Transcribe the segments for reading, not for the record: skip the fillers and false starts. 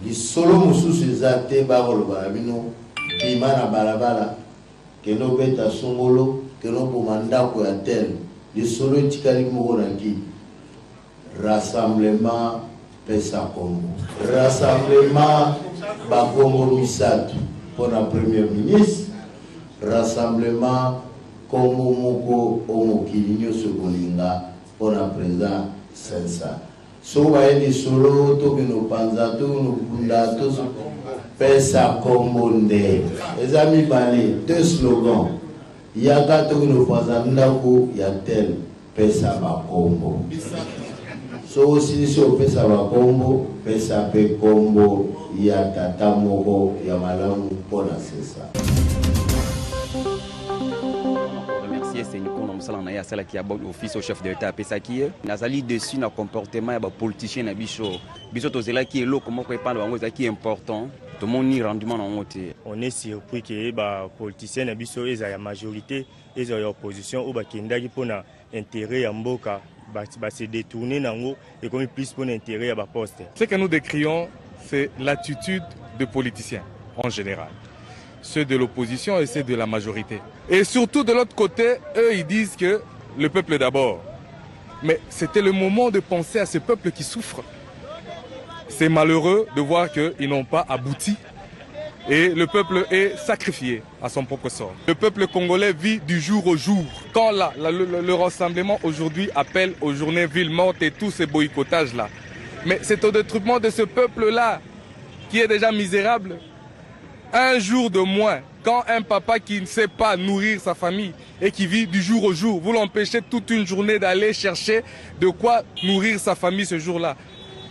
Les solo mususu zate barolo barabino bima na balabala keno beta songolo keno pomanda ko ya tel les solo tikali mo ki rassemblement pesa Congo rassemblement ba Congo misatu pour la première ministre rassemblement Congo moko omokilinyo sokolinga pour la président Sensa. So waendi solo to kino panza to no kunda to pesa kombonde ezami bale deux slogans yaka to kino panza ndako ya tel pesa bakombo so aussi so pesa bakombo pesa pe kombo ya tata moko ya malamu pona sesa. C'est une connoissance na sala qui a bon office au chef de l'État pesaki nazali dessus na comportement ya ba politicien na biso to zela qui est lo comment ko epanda bango za qui est important to moni rendement na ngote. On est surpris que ba politicien na biso eza ya majorité eza ya opposition ou ba kendaki pona intérêt ya mboka ba se détourner nango et comme plus pour intérêt ya ba poste. Ce que nous décrions c'est l'attitude de politiciens en général. Ceux de l'opposition et ceux de la majorité. Et surtout de l'autre côté, eux ils disent que le peuple d'abord. Mais c'était le moment de penser à ce peuple qui souffre. C'est malheureux de voir qu'ils n'ont pas abouti et le peuple est sacrifié à son propre sort. Le peuple congolais vit du jour au jour. Quand le rassemblement aujourd'hui appelle aux journées villes mortes et tous ces boycottages-là, mais c'est au détriment de ce peuple-là qui est déjà misérable. Un jour de moins, quand un papa qui ne sait pas nourrir sa famille et qui vit du jour au jour, vous l'empêchez toute une journée d'aller chercher de quoi nourrir sa famille ce jour-là.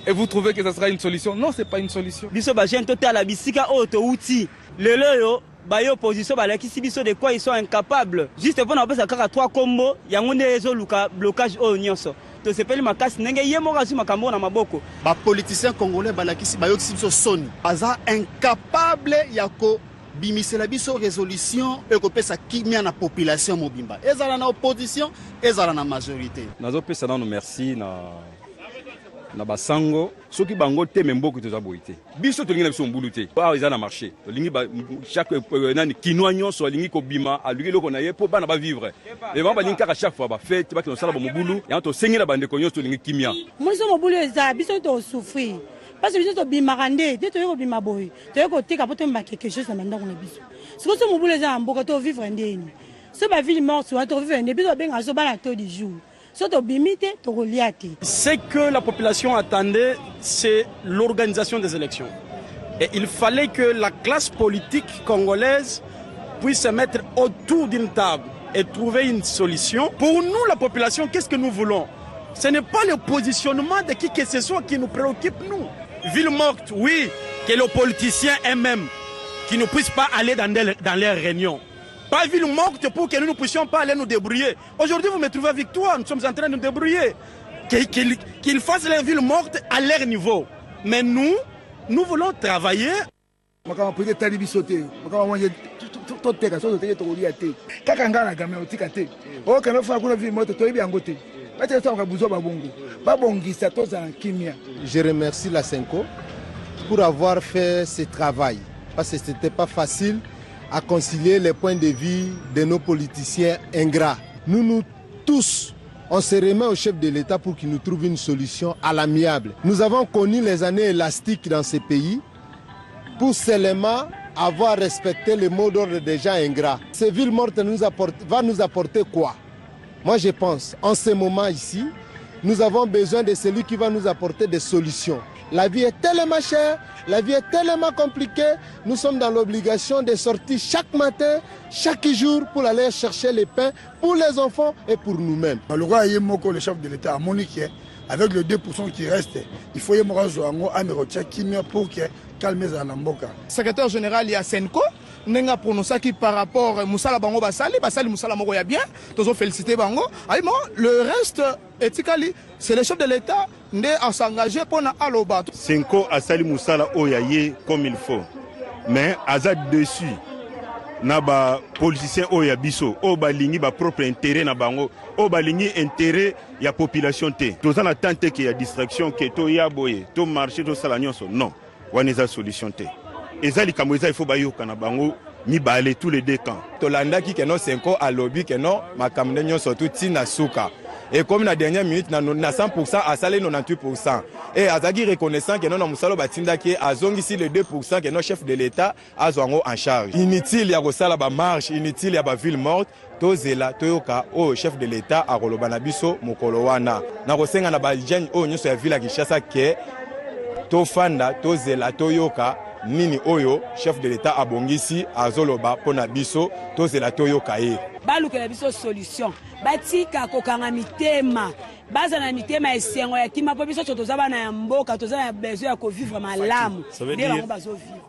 Et vous trouvez que ça sera une solution? Non, ce n'est pas une solution. Biso ba jeune total bisika auto outil. Lelo yo ba yo opposition ba lakisi biso de quoi ils sont incapables. Juste pour na pesa kaka 3 combo yango ne ezo luka blocage o nyonso. To sepeli makasi nenge yemo kazi makambo na maboko. Ba politiciens congolais ba lakisi ba yo biso soni. Baza incapable yako bimisela biso résolution et ko pesa kimia na population mobimba. Ezala na opposition, ezala na majorité. Nazo pesa na merci na basango soki bango te memboki toza boité biso tolingi na biso mbulu te ba eza na marché tolingi ba chaque nani kinwa nyonso alingi ko bima alingi loko na ye po bana ba vivre et ba lingi kaka chaque fois ba fête ba kino sala ba mbulu ya to sengi na bande ko nyonso tolingi kimia moso mbulu eza biso to souffrir parce que biso to bima rande te to yoko bima boy to yoko tika poto mba quelque chose na ndako na biso siko so mbulu eza mboka to vivre ndeni so ba ville morte so to vivre ndeni biso benga so bana to du jour. Ce que la population attendait, c'est l'organisation des élections. Et il fallait que la classe politique congolaise puisse se mettre autour d'une table et trouver une solution. Pour nous, la population, qu'est-ce que nous voulons? Ce n'est pas le positionnement de qui que ce soit qui nous préoccupe, nous. Ville morte, oui, que les politiciens eux-mêmes, qui ne puissent pas aller dans leurs réunions. Pas ville morte pour que nous ne puissions pas aller nous débrouiller. Aujourd'hui, vous me trouvez avec toi, nous sommes en train de nous débrouiller. Qu'ils fassent les villes mortes à leur niveau. Mais nous voulons travailler. Je remercie la Senko pour avoir fait ce travail. Parce que ce n'était pas facile à concilier les points de vue de nos politiciens ingrats. Nous tous, on se remet au chef de l'État pour qu'il nous trouve une solution à l'amiable. Nous avons connu les années élastiques dans ces pays pour seulement avoir respecté les mots d'ordre des gens ingrats. Ces villes mortes va nous apporter quoi? Moi je pense, en ce moment ici, nous avons besoin de celui qui va nous apporter des solutions. La vie est tellement chère, la vie est tellement compliquée. Nous sommes dans l'obligation de sortir chaque matin, chaque jour pour aller chercher les pains pour les enfants et pour nous-mêmes. Le chef de l'État a moniqué avec le 2% qui reste. Il faut y avoir un pour calmer la mboka. Secrétaire général, il y a Senko. Nenga prononcé qui par rapport à Moussala Bango Basali Moussala Moko ya bien, tous félicité Bango. Le reste, c'est le chef de l'État à s'engager pour Aloba. Senko a sali Moussala Oyaye comme il faut. Mais Azad dessus, naba politicien Oya Biso, Oba Lingi ba propre intérêt na Bango, Oba Lingi intérêt ya population T. Tous en attente qu'il y a distraction, que to ya boye, to marché, to salagnoso. Non. wana eza solution te. Eza likambo eza il faut bayoka na bango mibale tous les deux camps. Tolandaki que non Senko a lobby que non makambo nyonso tout tina suka. Et comme la dernière minute na 100% à salé 98%. Et azagi reconnaissant que non na musalo batinda ki azongisi le 2% que non chef de l'état azwango en charge. Inutile ya kosala ba marche, inutile ya ba ville morte. Tozela toyoka o chef de l'état a koloba na biso mokolo wana. Na kosenga na ba jeune o nyonso ya ville ya Kinshasa ke tofanda tozela toyoka nini oyo chef de l'état abongisi azoloba pona biso tozela toyoka ye. Balukela biso solution batika kokanga mitema baza na mitema esengo ya kima po biso toza bana ya mboka toza na besoin ya vivre malamu. Ça veut dire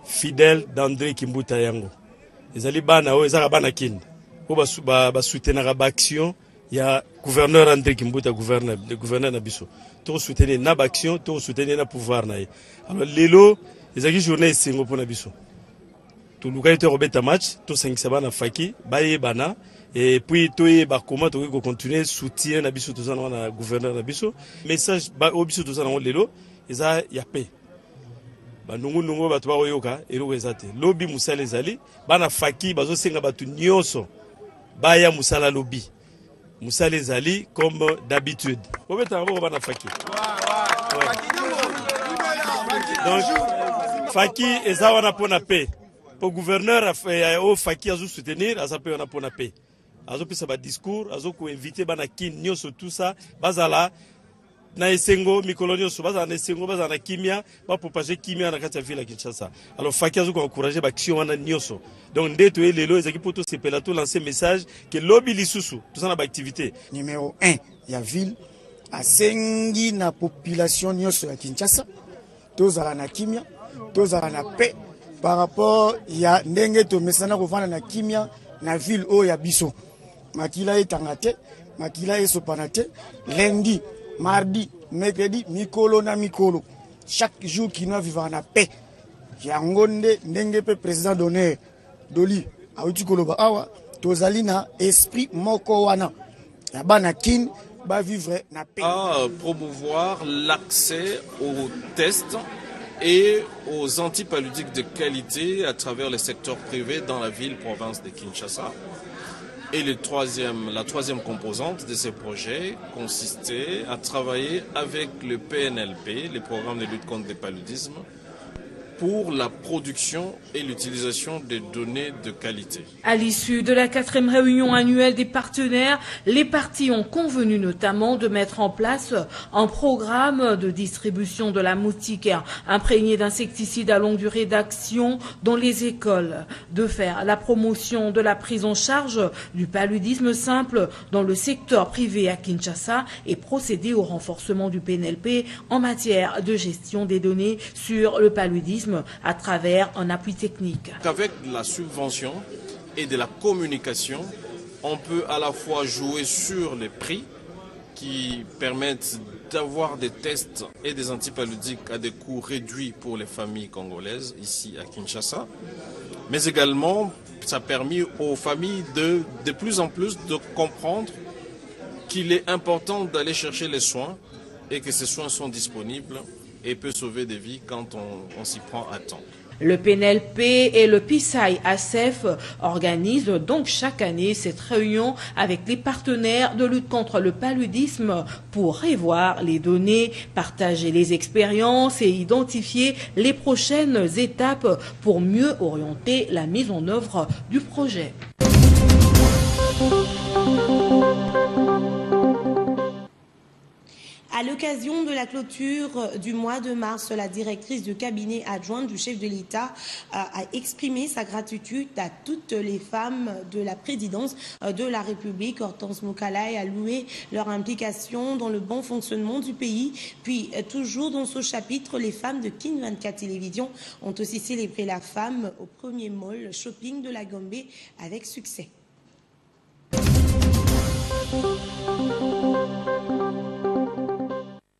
fidèle d'André Kimbuta yango ezali bana o ezaka bana kindi po ba soutenir ba action ya gouverneur André Kimbuta gouverneur na biso to soutenir na ba action to soutenir na pouvoir na ye. Alors lelo ezaki journée esengo pona biso to luka to robeta match to 5 sabana faki baye bana. Et puis, comment tu peux continuer soutien na biso tous na gouverneur na biso message ba obiso tous na lelo eza ya paix ba nungu ba tuba oyoka elo ezate lobby musala ezali bana faki bazo senga batu nyonso baya musala lobby musala ezali comme d'habitude obeta ngo bana faki donc faki eza wana pona paix pour gouverneur au faki azo soutenir aza pe wana pona paix. Azo pisa ba discours, azo ko inviter bana kin nyonso tout ça, bazala na esengo mikolonio so bazala na esengo bazala na kimia, ba propager kimia na kati ya ville ya Kinshasa. Alors faki azo ko encourager ba action wana nyonso. Donc ndeto lelo ezaki poto sepela to lancer message que lobby lisusu tout ça na ba activité. Numéro 1 ya ville asengi na population nyonso ya Kinshasa, tozala na kimia, tozala na paix par rapport ya ndenge to mesana ko vana na kimia na ville o ya biso. Makila etangate, makila esopanate, lundi, mardi, mercredi, mikolo na mikolo. Chaque jour qui nous vivons en paix. Yangonde ndenge pe président d'honneur Doli auti koloba awa tozali na esprit moko wana. Ya bana kin ba vivre na paix. À promouvoir l'accès aux tests et aux antipaludiques de qualité à travers le secteur privé dans la ville-province de Kinshasa. Et la troisième composante de ces projets consistait à travailler avec le PNLP, le programme de lutte contre le paludisme, pour la production et l'utilisation des données de qualité. À l'issue de la 4e réunion annuelle des partenaires, les parties ont convenu notamment de mettre en place un programme de distribution de la moustiquaire imprégnée d'insecticides à longue durée d'action dans les écoles, de faire la promotion de la prise en charge du paludisme simple dans le secteur privé à Kinshasa et procéder au renforcement du PNLP en matière de gestion des données sur le paludisme à travers un appui technique. Qu'avec la subvention et de la communication, on peut à la fois jouer sur les prix qui permettent d'avoir des tests et des antipaludiques à des coûts réduits pour les familles congolaises ici à Kinshasa, mais également ça a permis aux familles de plus en plus de comprendre qu'il est important d'aller chercher les soins et que ces soins sont disponibles et peut sauver des vies quand on s'y prend à temps. Le PNLP et le PISAI ASEF organisent donc chaque année cette réunion avec les partenaires de lutte contre le paludisme pour revoir les données, partager les expériences et identifier les prochaines étapes pour mieux orienter la mise en œuvre du projet. À l'occasion de la clôture du mois de mars, la directrice de cabinet adjointe du chef de l'État a exprimé sa gratitude à toutes les femmes de la présidence de la République. Hortense Moukalaï a loué leur implication dans le bon fonctionnement du pays. Puis, toujours dans ce chapitre, les femmes de Kin 24 Télévision ont aussi célébré la femme au premier mall shopping de la Gombe avec succès.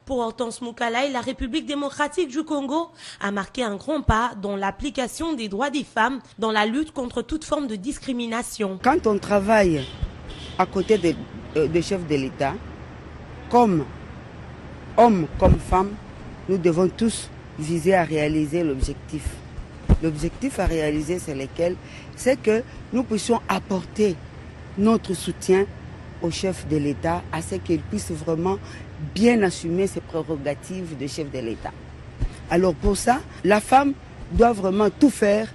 Pour Hortense Moukalaï, la République démocratique du Congo a marqué un grand pas dans l'application des droits des femmes dans la lutte contre toute forme de discrimination. Quand on travaille à côté des chefs de l'État, comme hommes, comme femmes, nous devons tous visait à réaliser l'objectif. L'objectif à réaliser, c'est que nous puissions apporter notre soutien au chef de l'État à ce qu'il puisse vraiment bien assumer ses prérogatives de chef de l'État. Alors pour ça, la femme doit vraiment tout faire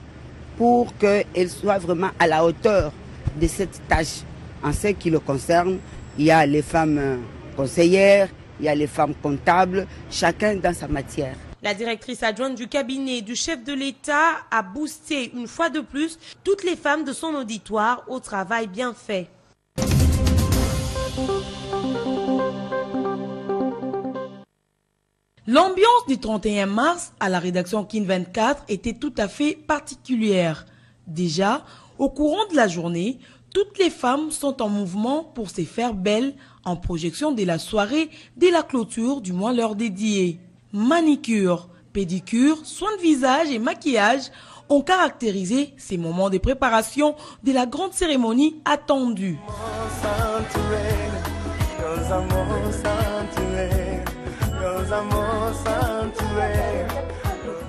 pour qu'elle soit vraiment à la hauteur de cette tâche. En ce qui le concerne, il y a les femmes conseillères, il y a les femmes comptables, chacun dans sa matière. La directrice adjointe du cabinet du chef de l'État a boosté une fois de plus toutes les femmes de son auditoire au travail bien fait. L'ambiance du 31 mars à la rédaction Kin 24 était tout à fait particulière. Déjà, au courant de la journée, toutes les femmes sont en mouvement pour se faire belles en projection de la soirée dès la clôture du mois leur dédié. Manicure, pédicure, soins de visage et maquillage ont caractérisé ces moments de préparation de la grande cérémonie attendue.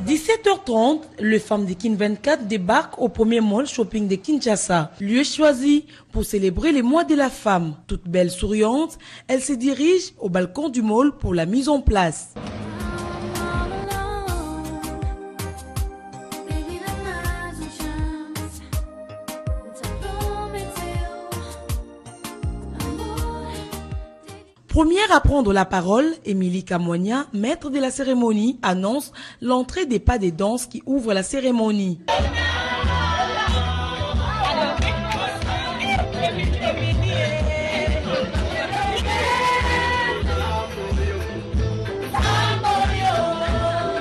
17h30, les femmes de Kin 24 débarquent au premier mall shopping de Kinshasa, lieu choisi pour célébrer les mois de la femme. Toute belle souriante, elles se dirigent au balcon du mall pour la mise en place. Première à prendre la parole, Émilie Kamoigna, maître de la cérémonie, annonce l'entrée des pas de danse qui ouvrent la cérémonie.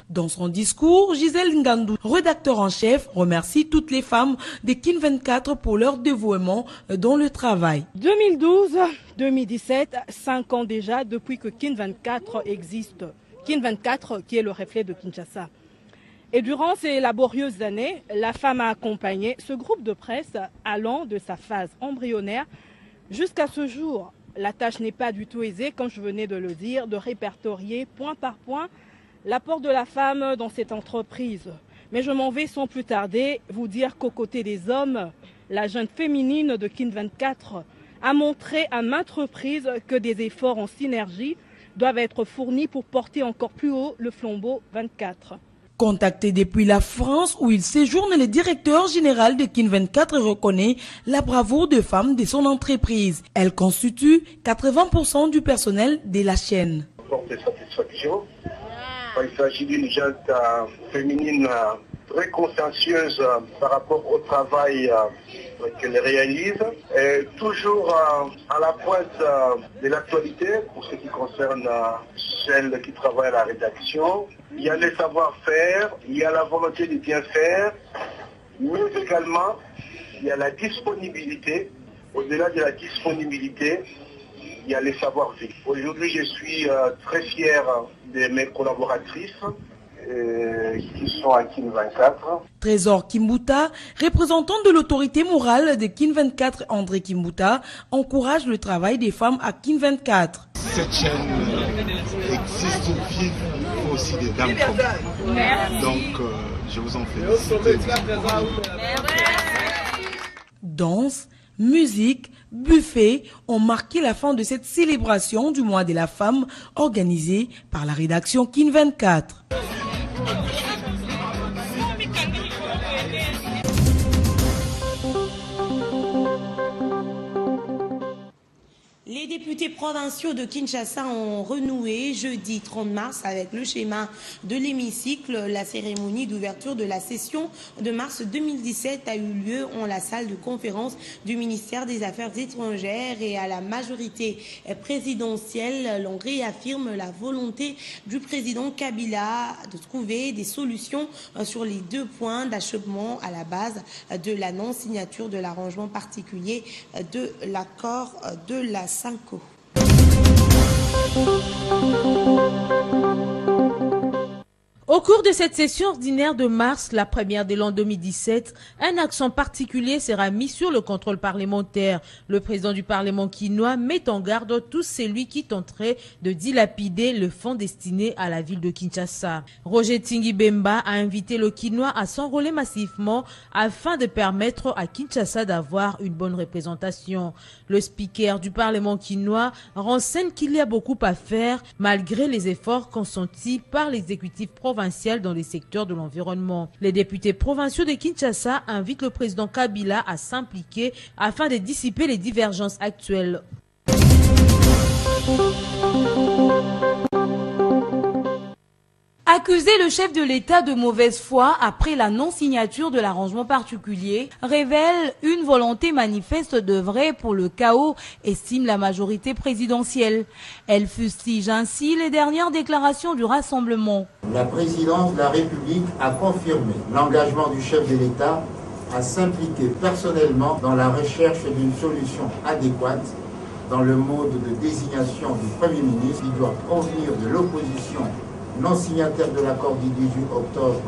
Dans son discours, Gisèle Ngandou, rédacteur en chef, remercie toutes les femmes de Kin 24 pour leur dévouement dans le travail. 2012-2017, 5 ans déjà depuis que Kin 24 existe. Kin 24 qui est le reflet de Kinshasa. Et durant ces laborieuses années, la femme a accompagné ce groupe de presse allant de sa phase embryonnaire jusqu'à ce jour. La tâche n'est pas du tout aisée, comme je venais de le dire, de répertorier point par point l'apport de la femme dans cette entreprise. Mais je m'en vais sans plus tarder vous dire qu'aux côtés des hommes, la jeune féminine de Kin 24 a montré à maintes reprises que des efforts en synergie doivent être fournis pour porter encore plus haut le flambeau 24. Contacté depuis la France où il séjourne, le directeur général de Kin 24 reconnaît la bravoure de femmes de son entreprise. Elle constitue 80% du personnel de la chaîne. Il s'agit d'une jeune féminine très consciencieuse par rapport au travail qu'elle réalise, et toujours à la pointe de l'actualité pour ce qui concerne celles qui travaillent à la rédaction. Il y a le savoir-faire, il y a la volonté de bien faire, mais également il y a la disponibilité. Au-delà de la disponibilité, il y a les savoir-vivre. Aujourd'hui, je suis très fier de mes collaboratrices qui sont à Kin 24. Trésor Kimbuta, représentant de l'autorité morale de Kin 24, André Kimbuta, encourage le travail des femmes à Kin 24. Cette chaîne existe, vive aussi des dames comme vous. Donc, je vous en félicite. Danse, musique, buffet ont marqué la fin de cette célébration du mois de la femme organisée par la rédaction Kin 24. Les députés provinciaux de Kinshasa ont renoué jeudi 30 mars avec le schéma de l'hémicycle. La cérémonie d'ouverture de la session de mars 2017 a eu lieu en la salle de conférence du ministère des Affaires étrangères, et à la majorité présidentielle, l'on réaffirme la volonté du président Kabila de trouver des solutions sur les 2 points d'achèvement à la base de la non-signature de l'arrangement particulier de l'accord de la Sanko. Au cours de cette session ordinaire de mars, la première de l'an 2017, un accent particulier sera mis sur le contrôle parlementaire. Le président du Parlement quinois met en garde tous celui qui tenterait de dilapider le fonds destiné à la ville de Kinshasa. Roger Tingui Bemba a invité le quinois à s'enrôler massivement afin de permettre à Kinshasa d'avoir une bonne représentation. Le speaker du Parlement quinois renseigne qu'il y a beaucoup à faire malgré les efforts consentis par l'exécutif provincial dans les secteurs de l'environnement. Les députés provinciaux de Kinshasa invitent le président Kabila à s'impliquer afin de dissiper les divergences actuelles. Accuser le chef de l'État de mauvaise foi après la non-signature de l'arrangement particulier révèle une volonté manifeste d'œuvrer pour le chaos, estime la majorité présidentielle. Elle fustige ainsi les dernières déclarations du Rassemblement. La présidence de la République a confirmé l'engagement du chef de l'État à s'impliquer personnellement dans la recherche d'une solution adéquate dans le mode de désignation du Premier ministre qui doit provenir de l'opposition non signataire de l'accord du 18 octobre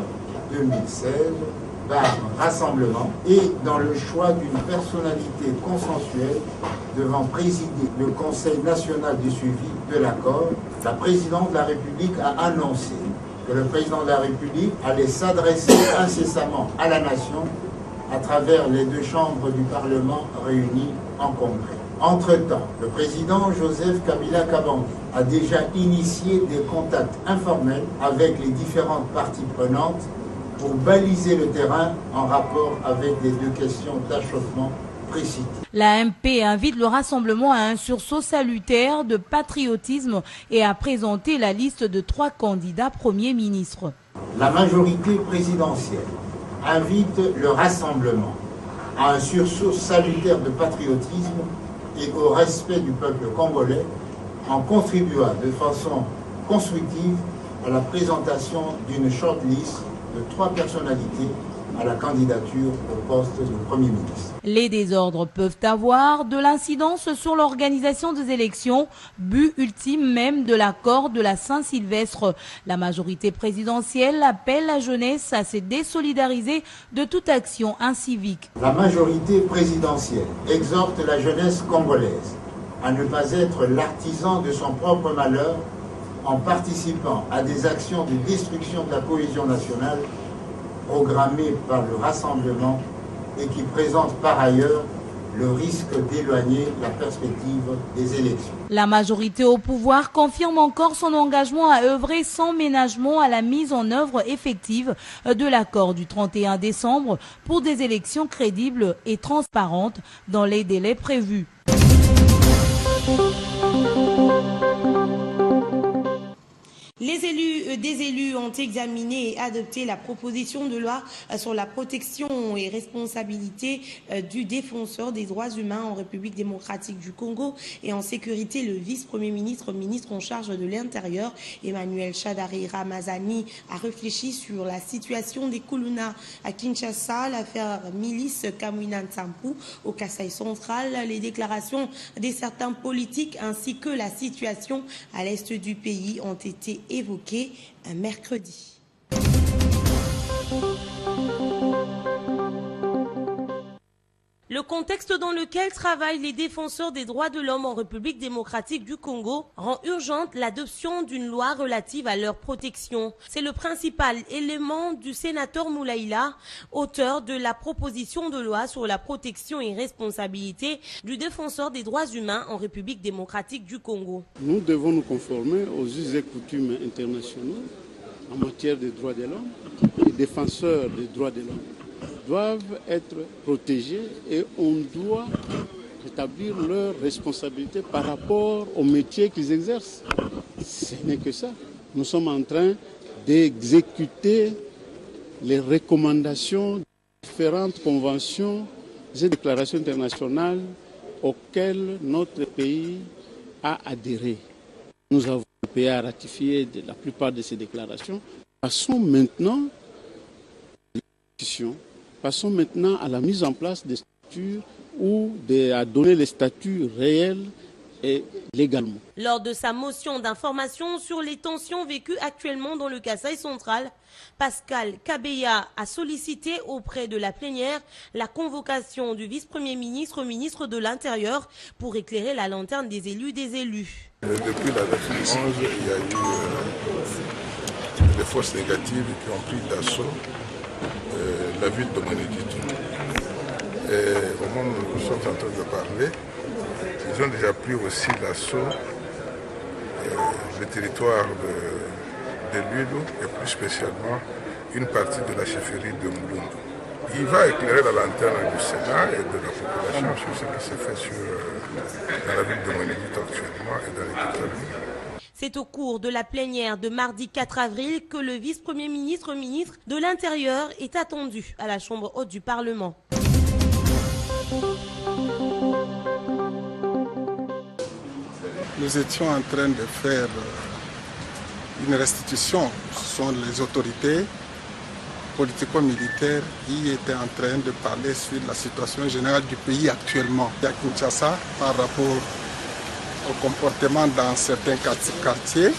2016 par Rassemblement et dans le choix d'une personnalité consensuelle devant présider le Conseil national de suivi de l'accord. La présidente de la République a annoncé que le président de la République allait s'adresser incessamment à la nation à travers les deux chambres du Parlement réunies en congrès. Entre-temps, le président Joseph Kabila Kabange a déjà initié des contacts informels avec les différentes parties prenantes pour baliser le terrain en rapport avec les deux questions d'achoppement précitées. La MP invite le Rassemblement à un sursaut salutaire de patriotisme et à présenter la liste de 3 candidats Premier ministre. La majorité présidentielle invite le Rassemblement à un sursaut salutaire de patriotisme et au respect du peuple congolais en contribuant de façon constructive à la présentation d'une shortlist de 3 personnalités à la candidature au poste de Premier ministre. Les désordres peuvent avoir de l'incidence sur l'organisation des élections, but ultime même de l'accord de la Saint-Sylvestre. La majorité présidentielle appelle la jeunesse à se désolidariser de toute action incivique. La majorité présidentielle exhorte la jeunesse congolaise à ne pas être l'artisan de son propre malheur en participant à des actions de destruction de la cohésion nationale programmée par le Rassemblement et qui présente par ailleurs le risque d'éloigner la perspective des élections. La majorité au pouvoir confirme encore son engagement à œuvrer sans ménagement à la mise en œuvre effective de l'accord du 31 décembre pour des élections crédibles et transparentes dans les délais prévus. Des élus ont examiné et adopté la proposition de loi sur la protection et responsabilité du défenseur des droits humains en République démocratique du Congo et en sécurité. Le vice-premier ministre, ministre en charge de l'Intérieur, Emmanuel Shadari Ramazani, a réfléchi sur la situation des Kuluna à Kinshasa, l'affaire milice Kamwina Nsapu au Kasaï central, les déclarations de certains politiques ainsi que la situation à l'est du pays ont été évoquées un mercredi. Le contexte dans lequel travaillent les défenseurs des droits de l'homme en République démocratique du Congo rend urgente l'adoption d'une loi relative à leur protection. C'est le principal élément du sénateur Moulaïla, auteur de la proposition de loi sur la protection et responsabilité du défenseur des droits humains en République démocratique du Congo. Nous devons nous conformer aux us et coutumes internationaux en matière des droits de l'homme. Les défenseurs des droits de l'homme doivent être protégés et on doit établir leurs responsabilités par rapport au métier qu'ils exercent. Ce n'est que ça. Nous sommes en train d'exécuter les recommandations de différentes conventions et déclarations internationales auxquelles notre pays a adhéré. Nous avons le pays à ratifier la plupart de ces déclarations. Passons maintenant à la mise en place des structures ou à donner les statuts réels et légalement. Lors de sa motion d'information sur les tensions vécues actuellement dans le Kasaï central, Pascal Kabeya a sollicité auprès de la plénière la convocation du vice-premier ministre, ministre de l'Intérieur, pour éclairer la lanterne des élus. Depuis la 2011, il y a eu des forces négatives qui ont pris d'assaut la ville de Monédito. Et au moment où nous sommes en train de parler, ils ont déjà pris aussi l'assaut le territoire de Ludo et plus spécialement une partie de la chefferie de Mouloum. Il va éclairer la lanterne du Sénat et de la population sur ce qui se fait dans la ville de Monédito actuellement et dans les territoires. C'est au cours de la plénière de mardi 4 avril que le vice-premier ministre, ministre de l'Intérieur, est attendu à la Chambre haute du Parlement. Nous étions en train de faire une restitution. Ce sont les autorités politico-militaires qui étaient en train de parler sur la situation générale du pays actuellement à Kinshasa par rapport au comportement dans certains quartiers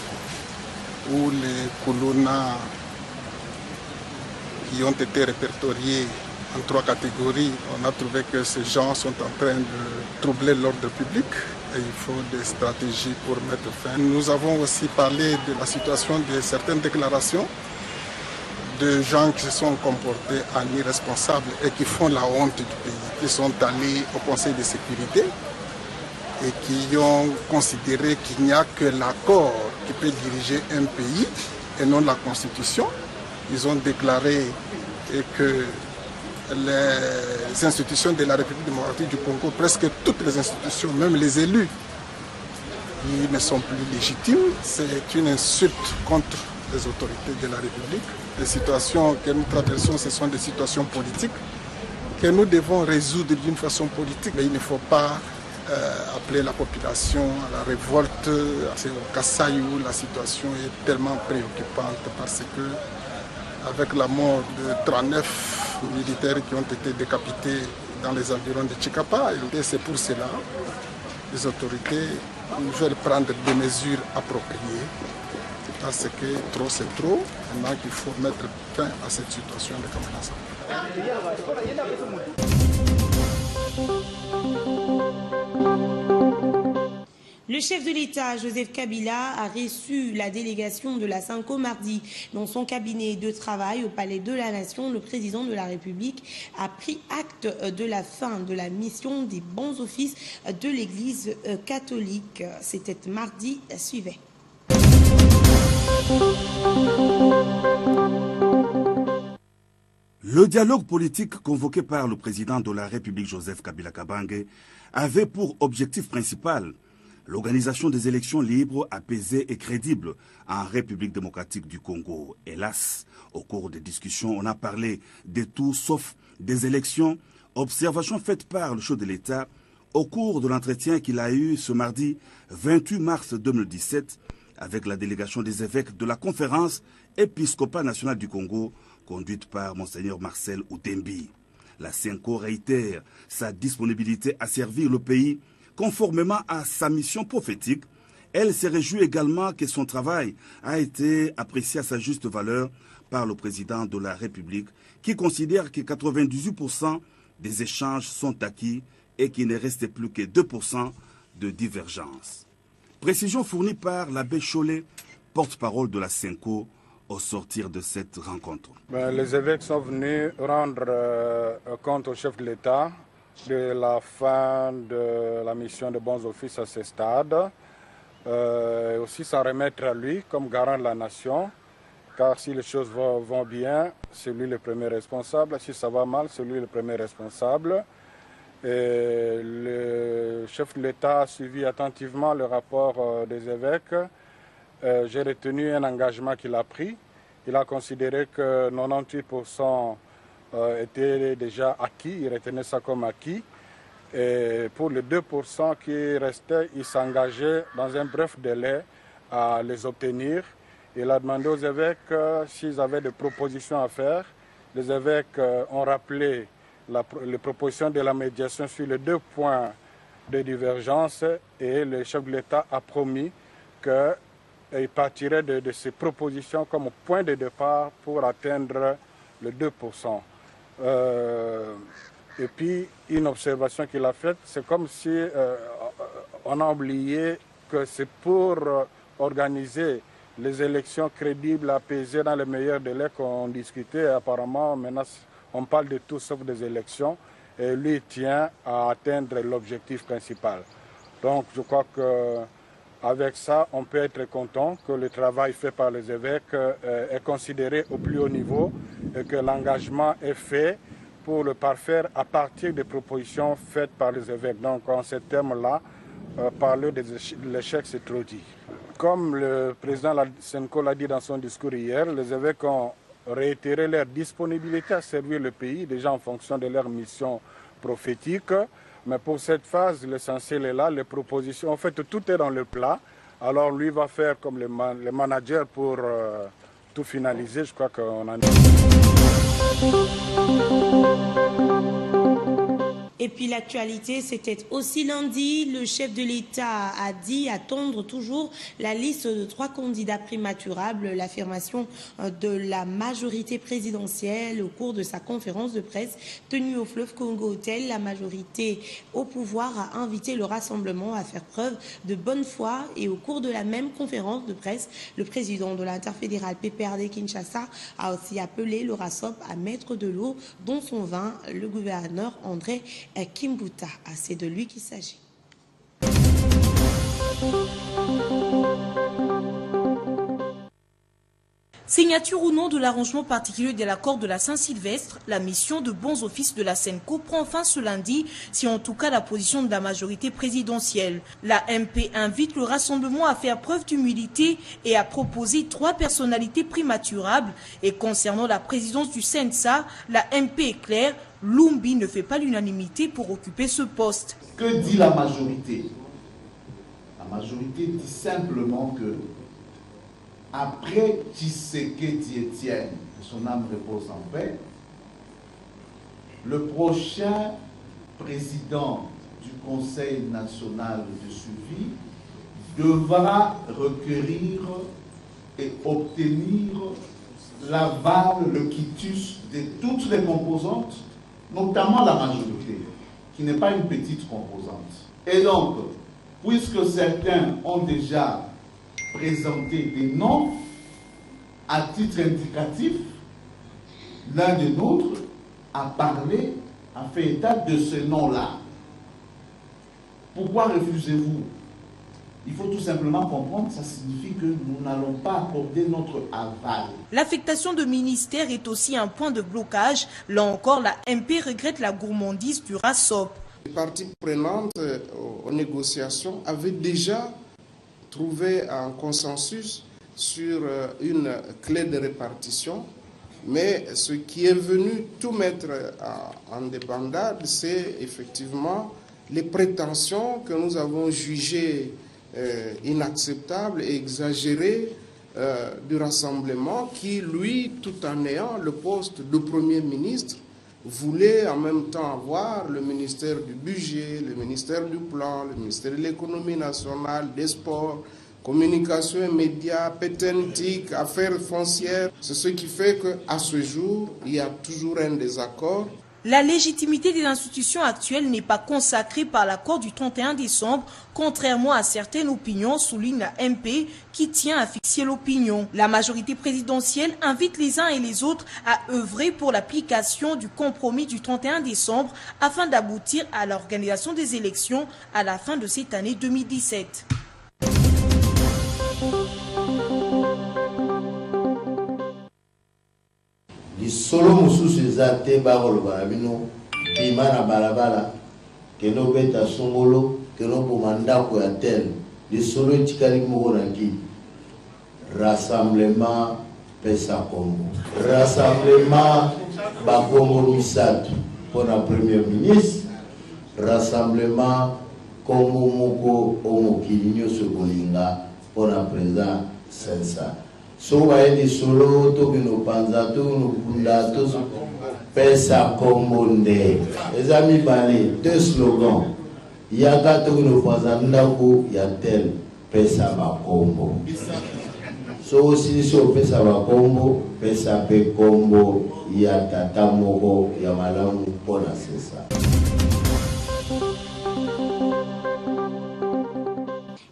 où les Kuluna qui ont été répertoriés en 3 catégories, on a trouvé que ces gens sont en train de troubler l'ordre public et il faut des stratégies pour mettre fin. Nous avons aussi parlé de la situation de certaines déclarations de gens qui se sont comportés en irresponsables et qui font la honte du pays, qui sont allés au Conseil de sécurité et qui ont considéré qu'il n'y a que l'accord qui peut diriger un pays et non la Constitution. Ils ont déclaré que les institutions de la République démocratique du Congo, presque toutes les institutions, même les élus, ils ne sont plus légitimes. C'est une insulte contre les autorités de la République. Les situations que nous traversons, ce sont des situations politiques que nous devons résoudre d'une façon politique. Mais il ne faut pas appeler la population à la révolte. C'est au Kasaï où la situation est tellement préoccupante parce que avec la mort de 39 militaires qui ont été décapités dans les environs de Chikapa, et c'est pour cela que les autorités veulent prendre des mesures appropriées parce que trop c'est trop. Maintenant qu'il faut mettre fin à cette situation de Kamanaza. Le chef de l'État, Joseph Kabila, a reçu la délégation de la Senko mardi. Dans son cabinet de travail au Palais de la Nation, le président de la République a pris acte de la fin de la mission des bons offices de l'Église catholique. C'était mardi, suivait. Le dialogue politique convoqué par le président de la République, Joseph Kabila Kabange, avait pour objectif principal l'organisation des élections libres, apaisées et crédibles en République démocratique du Congo. Hélas, au cours des discussions, on a parlé de tout sauf des élections, observation faite par le chef de l'État au cours de l'entretien qu'il a eu ce mardi 28 mars 2017 avec la délégation des évêques de la conférence épiscopale nationale du Congo, conduite par Monseigneur Marcel Oudembi. La Senko réitère sa disponibilité à servir le pays conformément à sa mission prophétique. Elle se réjouit également que son travail a été apprécié à sa juste valeur par le président de la République, qui considère que 98% des échanges sont acquis et qu'il ne reste plus que 2% de divergence. Précision fournie par l'abbé Cholet, porte-parole de la Senko, au sortir de cette rencontre. Les évêques sont venus rendre compte au chef de l'État de la fin de la mission de bons offices à ce stade. Aussi s'en remettre à lui comme garant de la nation, car si les choses vont bien, c'est lui le premier responsable. Si ça va mal, c'est lui le premier responsable. Et le chef de l'État a suivi attentivement le rapport des évêques. J'ai retenu un engagement qu'il a pris. Il a considéré que 98% était déjà acquis, il retenait ça comme acquis. Et pour les 2% qui restaient, il s'engageait dans un bref délai à les obtenir. Il a demandé aux évêques s'ils avaient des propositions à faire. Les évêques ont rappelé les propositions de la médiation sur les 2 points de divergences et le chef de l'État a promis qu'il partirait de ces propositions comme point de départ pour atteindre le 2%. Et puis, une observation qu'il a faite, c'est comme si on a oublié que c'est pour organiser les élections crédibles, apaisées dans les meilleurs délais qu'on discutait. Et apparemment, maintenant, on parle de tout sauf des élections. Et lui tient à atteindre l'objectif principal. Donc, je crois qu'avec ça, on peut être content que le travail fait par les évêques est considéré au plus haut niveau et que l'engagement est fait pour le parfaire à partir des propositions faites par les évêques. Donc, en ces termes-là, parler de l'échec, c'est trop dit. Comme le président Senko l'a dit dans son discours hier, les évêques ont réitéré leur disponibilité à servir le pays, déjà en fonction de leur mission prophétique. Mais pour cette phase, l'essentiel est là, les propositions, en fait, tout est dans le plat. Alors lui va faire comme les managers pour tout finaliser. Je crois qu'on en est. Et puis l'actualité, c'était aussi lundi, le chef de l'État a dit attendre toujours la liste de 3 candidats primaturables, l'affirmation de la majorité présidentielle au cours de sa conférence de presse tenue au Fleuve Congo Hotel. La majorité au pouvoir a invité le rassemblement à faire preuve de bonne foi et au cours de la même conférence de presse, le président de l'interfédéral PPRD Kinshasa a aussi appelé le RASOP à mettre de l'eau dans son vin. Le gouverneur André Kimbuta, c'est de lui qu'il s'agit. Signature ou non de l'arrangement particulier de l'accord de la Saint-Sylvestre, la mission de bons offices de la Senko prend fin ce lundi, si en tout cas la position de la majorité présidentielle. La MP invite le rassemblement à faire preuve d'humilité et à proposer 3 personnalités primaturables. Et concernant la présidence du CENSA, la MP est claire, Lumbi ne fait pas l'unanimité pour occuper ce poste. Que dit la majorité? La majorité dit simplement que après Tshisekedi Etienne, son âme repose en paix, le prochain président du Conseil national de suivi devra requérir et obtenir l'aval, le quitus de toutes les composantes, notamment la majorité, qui n'est pas une petite composante. Et donc, puisque certains ont déjà présenté des noms à titre indicatif, l'un des nôtres a parlé, a fait état de ce nom-là. Pourquoi refusez-vous? Il faut tout simplement comprendre, ça signifie que nous n'allons pas accorder notre aval. L'affectation de ministère est aussi un point de blocage. Là encore, la MP regrette la gourmandise du RASOP. Les parties prenantes aux négociations avaient déjà trouvé un consensus sur une clé de répartition, mais ce qui est venu tout mettre en débandade, c'est effectivement les prétentions que nous avons jugées inacceptables et exagérées du rassemblement qui, lui, tout en ayant le poste de Premier ministre, voulait en même temps avoir le ministère du budget, le ministère du plan, le ministère de l'économie nationale, des sports, communication et médias, pétentique, affaires foncières. C'est ce qui fait qu'à ce jour, il y a toujours un désaccord. La légitimité des institutions actuelles n'est pas consacrée par l'accord du 31 décembre, contrairement à certaines opinions, souligne la MP, qui tient à fixer l'opinion. La majorité présidentielle invite les uns et les autres à œuvrer pour l'application du compromis du 31 décembre afin d'aboutir à l'organisation des élections à la fin de cette année 2017. Solo mususu ezate bakoloba na bino bima na balabala keno beta songolo keno boma ndako ya tel lisolo etikali moko na ki rassemblement pesa Congo rassemblement bakongo misato mpona premier ministre rassemblement kombo moko omokili nyonso kolinga mpona président Sensa. So bayendi solo tokino panza tokino kunda pesa Congo nde eza mibale deux slogans yaka tokonofaza ndako ya tel pesa bakombo so osilisi opesa bakombo pesa mpe kombo ya tata moko ya malamu mpona sesa.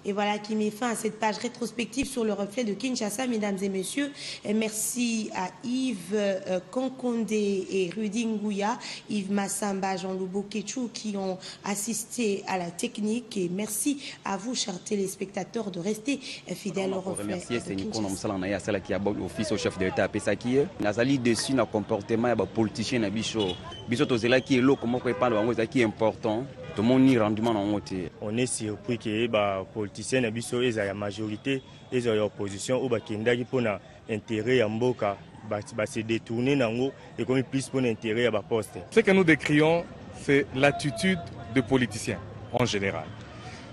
Et voilà qui met fin à cette page rétrospective sur le reflet de Kinshasa, mesdames et messieurs. Et merci à Yves Konkondé et Rudy Ngouya, Yves Massamba, Jean-Loubo Ketchou qui ont assisté à la technique. Et merci à vous, chers téléspectateurs, de rester fidèles au reflet. Remercier c'est Nico Namsala Sala qui a office au chef de l'État Pesaki. Nazali dessus na comportement ya ba politicien na biso. Biso tozela qui est là comment préparer bango qui est important. Tout le monde rendement en moté. On est surpris que les politiciens na biso et la majorité et l'opposition ou bakendaki pour na intérêt ya mboka ba se détourner nango et comme plus pour intérêt à ba poste. Ce que nous décrions, c'est l'attitude des politiciens en général.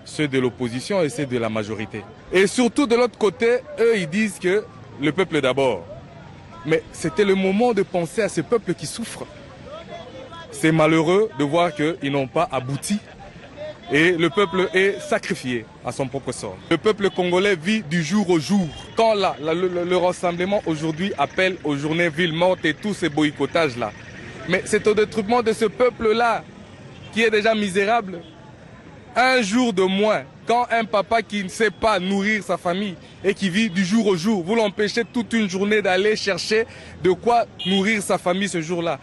Ceux de l'opposition et ceux de la majorité. Et surtout de l'autre côté, eux ils disent que le peuple d'abord. Mais c'était le moment de penser à ce peuple qui souffre. C'est malheureux de voir qu'ils n'ont pas abouti et le peuple est sacrifié à son propre sort. Le peuple congolais vit du jour au jour. Quand le rassemblement aujourd'hui appelle aux journées villes mortes et tous ces boycottages-là, mais c'est au détriment de ce peuple-là qui est déjà misérable. Un jour de moins, quand un papa qui ne sait pas nourrir sa famille et qui vit du jour au jour, vous l'empêchez toute une journée d'aller chercher de quoi nourrir sa famille ce jour-là.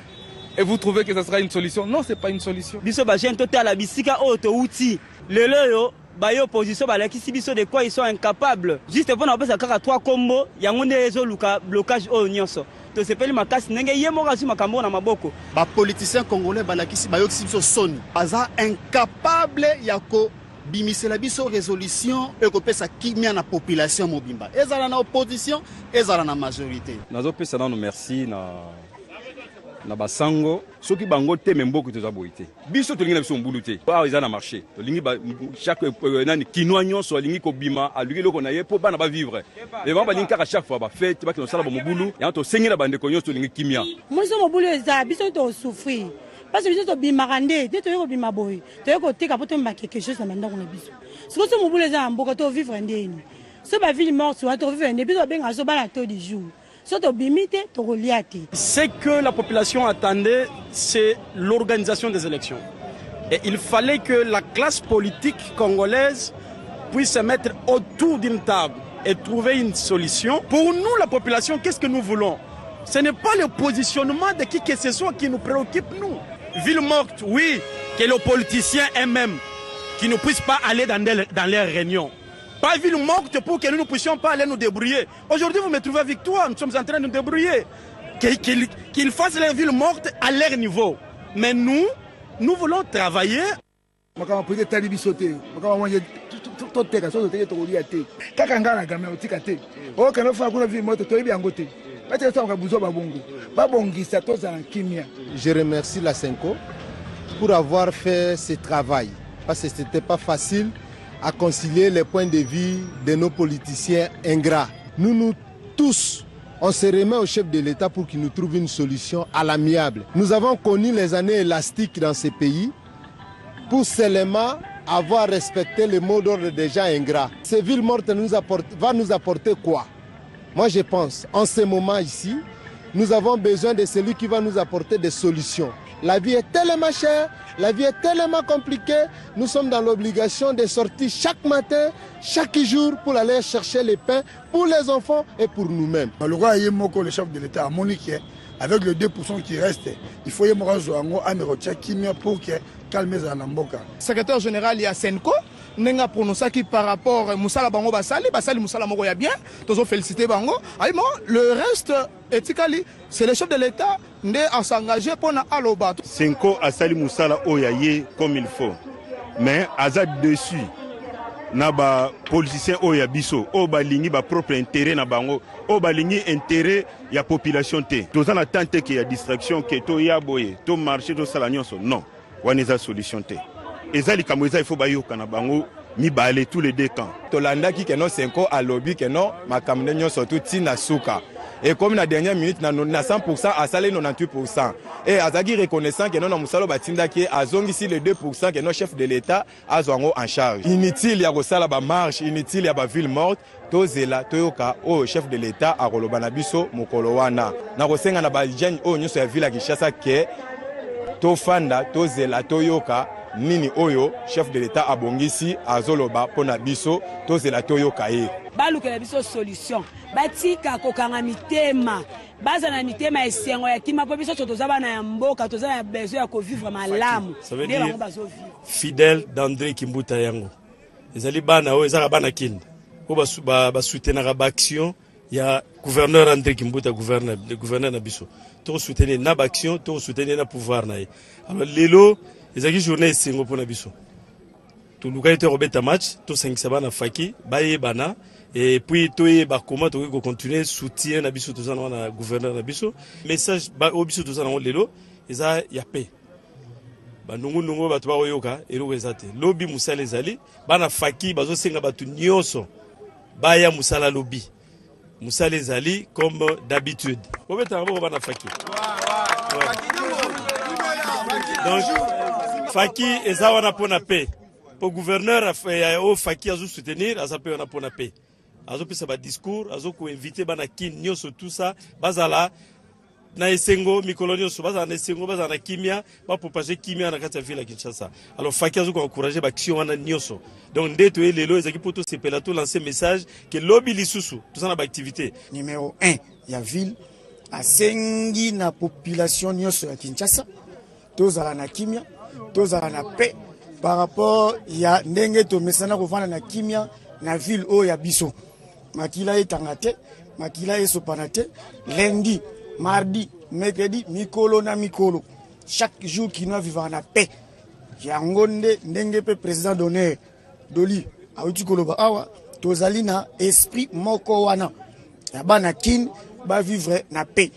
Et vous trouvez que ça sera une solution? Non, ce n'est pas une solution. Biso ba gente total bisika auto outil. Lelo yo ba yo opposition ba lakisi biso de quoi ils sont incapables. Juste pour na pesa kaka 3 combo yango nde ezo luka blocage o nyonso. To sepeli makasi ndenge yemo kazi makambo na maboko. Ba politiciens congolais ba lakisi ba yo biso soni. Baza incapable yako bimisela biso résolution et kopesa kimia na population mobimba. Ezala na opposition, ezala na majorité. Nazo pesa na merci na basango soki bango te memboko toza boité biso tolingi na biso mbulu te ba eza na marché tolingi ba chaque nani kinoa nyonso alingi ko bima alingi loko na ye po bana ba vivre et ba lingi kaka chaque fois ba fête ba kino sala ba mbulu ya to sengi na bande ko nyonso tolingi kimia mozo mbulu eza biso to souffrir parce que biso to bima rande te to yoko bima boy to yoko tika poto mba quelque chose na mandako na biso siko so mbulu eza mboka to vivre ndeni so ba ville morte so to vivre ndeni biso benga so bana to du jour. Ce que la population attendait, c'est l'organisation des élections. Et il fallait que la classe politique congolaise puisse se mettre autour d'une table et trouver une solution. Pour nous, la population, qu'est-ce que nous voulons? Ce n'est pas le positionnement de qui que ce soit qui nous préoccupe, nous. Ville morte, oui, que les politiciens eux-mêmes, qui ne puissent pas aller dans leurs réunions. Pas ville morte pour que nous ne puissions pas aller nous débrouiller. Aujourd'hui, vous me trouvez avec toi, nous sommes en train de nous débrouiller. Qu'ils fassent les villes mortes à leur niveau. Mais nous voulons travailler. Je remercie la Senko pour avoir fait ce travail. Parce que ce n'était pas facile à concilier les points de vue de nos politiciens ingrats. Nous tous, on se remet au chef de l'État pour qu'il nous trouve une solution à l'amiable. Nous avons connu les années élastiques dans ces pays pour seulement avoir respecté le mot d'ordre des gens ingrats. Ces villes mortes va nous apporter quoi? Moi je pense, en ce moment ici, nous avons besoin de celui qui va nous apporter des solutions. La vie est tellement chère, la vie est tellement compliquée. Nous sommes dans l'obligation de sortir chaque matin, chaque jour pour aller chercher les pains pour les enfants et pour nous-mêmes. Le roi Yemoko, le chef de l'État, à Monique, avec le 2% qui reste, il faut pour calmer Zanamboka. Secrétaire général, il y a Senko. Nenga prononcé par rapport à Moussala Bango Basali Moussala Mogo Yabien, tous félicité Bango. Le reste, c'est le chef de l'État à s'engager pour Aloba. Senko Asali Moussala Oyaye comme il faut. Mais Azad dessus, naba politicien Oya Biso, Oba Lingi ba propre intérêt na Bango, Oba Lingi intérêt ya population te. Tous en attente qu'il y a distraction, que to ya boye, to marché, to salanyonso. Non, waneza solution te. Ezali kamoza il faut bayoka na bango mi balé tous les deux camps. Tolanda ki keno Senko a lobby keno makamne nyonso tout tina suka. et comme la dernière minute na 100% à salé 98%. Et azagi reconnaissant que non na musalo batinda qui azongi si le 2% que nos chef de l'État azwango en charge. Inutile ya kosala ba marche, inutile ya ba ville morte. Tozela toyoka o chef de l'État a kolobana biso mokolo wana. Na kosenga na ba jeune o nyuso ya ville ya Kinshasa ke tofanda tozela toyoka nini oyo chef de l'État abongisi azoloba pona biso tozela toyoka ye. Balukela biso solution batika kokanga mitema baza na mitema esengo ya kima po biso toza bana ya mboka toza na besoin ya ko vivre malamu nde bango bazo vivre fidèle d'André Kimbuta yango ezali bana o ezaka bana kinde po ba soutenir ba action ya gouverneur André Kimbuta gouverneur na biso to soutenir na ba action to soutenir na pouvoir na ye. Alors lelo ezaki journée esengo pona biso to luka ete robeta match to sengisa bana faki baye bana. Et puis, tout est comment tu peux continuer soutien na biso tous na gouverneur na biso message ba obiso tous na lelo eza ya paix ba nungu ba tuba oyoka elo ezate lobby musala ezali bana faki bazo senga batu nyonso baya musala lobby musala ezali comme d'habitude obeta ngo bana faki donc faki eza wana pona paix pour gouverneur au faki azo soutenir azape wana pona paix. Azo pesa ba discours, azo ko inviter bana kin nyonso tout ça, bazala na esengo mikolonio so bazala na esengo bazala na kimia, ba propager kimia na kati ya ville ya Kinshasa. Alors faki azo ko encourager ba action wana nyonso. Donc ndeto elelo ezaki poto sepela to lancer message que lobby lisusu tout ça na ba activité. Numéro 1 ya ville asengi na population nyonso ya Kinshasa, tozala na kimia, tozala na paix par rapport ya ndenge to mesana ko vana na kimia na ville o ya biso. Makila etangate, makila esopanate, lundi, mardi, mercredi, mikolo na mikolo. Chaque jour qui nous vivons en paix. Yangonde ndenge pe président d'honneur Doli auti koloba awa tozali na esprit moko wana. Ya bana kin ba vivre na paix.